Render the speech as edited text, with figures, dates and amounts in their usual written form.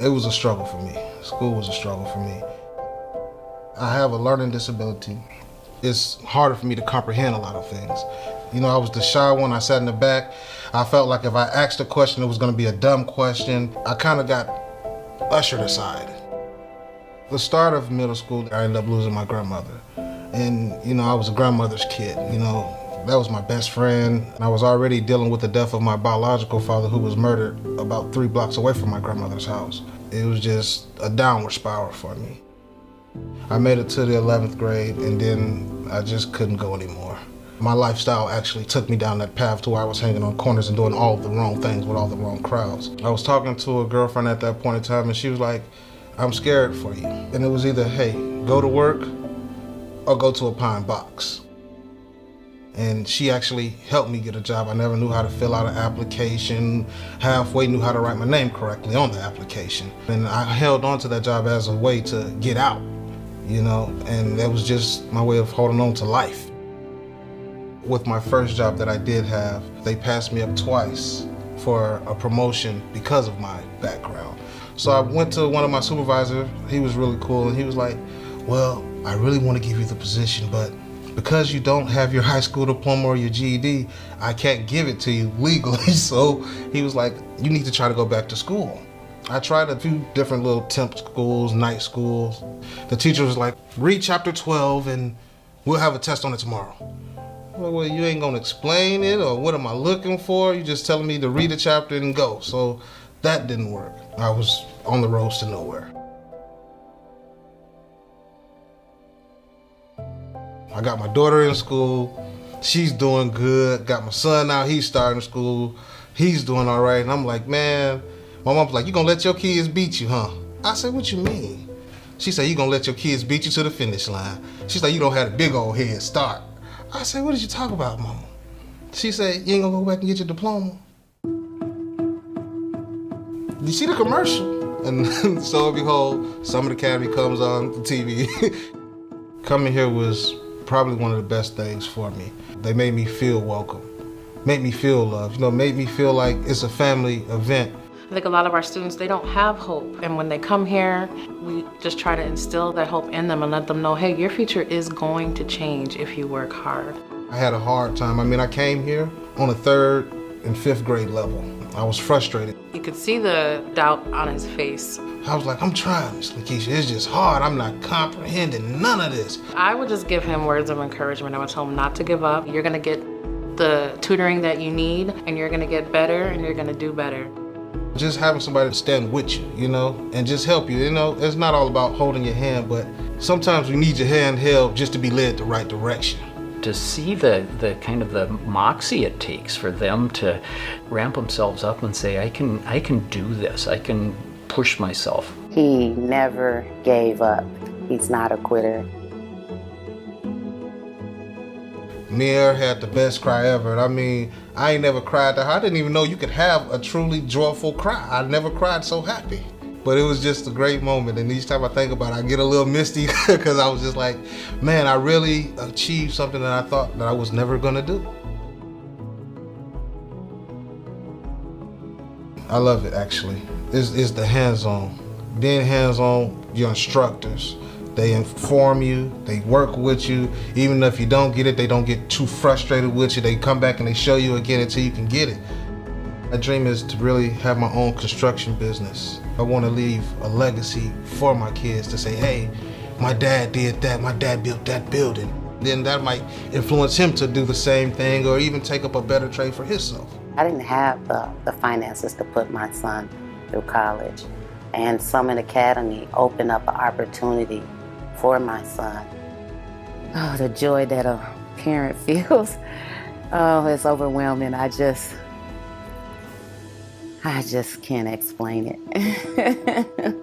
It was a struggle for me. School was a struggle for me. I have a learning disability. It's harder for me to comprehend a lot of things. You know, I was the shy one. I sat in the back. I felt like if I asked a question, it was going to be a dumb question. I kind of got ushered aside. The start of middle school, I ended up losing my grandmother. And, you know, I was a grandmother's kid, you know. That was my best friend. I was already dealing with the death of my biological father, who was murdered about 3 blocks away from my grandmother's house. It was just a downward spiral for me. I made it to the 11th grade, and then I just couldn't go anymore. My lifestyle actually took me down that path to where I was hanging on corners and doing all the wrong things with all the wrong crowds. I was talking to a girlfriend at that point in time, and she was like, "I'm scared for you." And it was either, hey, go to work or go to a pine box. And she actually helped me get a job. I never knew how to fill out an application, halfway knew how to write my name correctly on the application. And I held on to that job as a way to get out, you know, and that was just my way of holding on to life. With my first job that I did have, they passed me up twice for a promotion because of my background. So I went to one of my supervisors. He was really cool, and he was like, "Well, I really want to give you the position, but because you don't have your high school diploma or your GED, I can't give it to you legally." So he was like, "You need to try to go back to school." I tried a few different little temp schools, night schools. The teacher was like, "Read chapter 12 and we'll have a test on it tomorrow." Well, you ain't gonna explain it, or what am I looking for? You just telling me to read a chapter and go. So that didn't work. I was on the road to nowhere. I got my daughter in school. She's doing good. Got my son out. He's starting school. He's doing all right. And I'm like, man, my mom's like, "You gonna let your kids beat you, huh?" I said, "What you mean?" She said, "You gonna let your kids beat you to the finish line." She's like, "You don't have a big old head start." I said, "What did you talk about, Mama?" She said, "You ain't gonna go back and get your diploma." You see the commercial? And so and behold, Summer Academy comes on the TV. Coming here was probably one of the best things for me. They made me feel welcome, made me feel loved, you know, made me feel like it's a family event. I think a lot of our students, they don't have hope. And when they come here, we just try to instill that hope in them and let them know, hey, your future is going to change if you work hard. I had a hard time. I mean, I came here on a 3rd and 5th grade level. I was frustrated. You could see the doubt on his face. I was like, "I'm trying this, Lakeisha. It's just hard. I'm not comprehending none of this." I would just give him words of encouragement. I would tell him not to give up. You're gonna get the tutoring that you need, and you're gonna get better, and you're gonna do better. Just having somebody to stand with you, you know, and just help you. You know, it's not all about holding your hand, but sometimes we need your hand held just to be led the right direction. To see the kind of the moxie it takes for them to ramp themselves up and say, I can do this, I can push myself. He never gave up. He's not a quitter. Mia had the best cry ever. I mean, I ain't never cried to her. I didn't even know you could have a truly joyful cry. I never cried so happy. But it was just a great moment, and each time I think about it, I get a little misty because I was just like, man, I really achieved something that I thought that I was never gonna do. I love it, actually. It's the hands-on. Being hands-on, your instructors, they inform you, they work with you. Even if you don't get it, they don't get too frustrated with you. They come back and they show you again until you can get it. My dream is to really have my own construction business. I want to leave a legacy for my kids to say, hey, my dad did that, my dad built that building. Then that might influence him to do the same thing or even take up a better trade for himself. I didn't have the finances to put my son through college. And Summit Academy opened up an opportunity for my son. Oh, the joy that a parent feels, oh, it's overwhelming. I just can't explain it.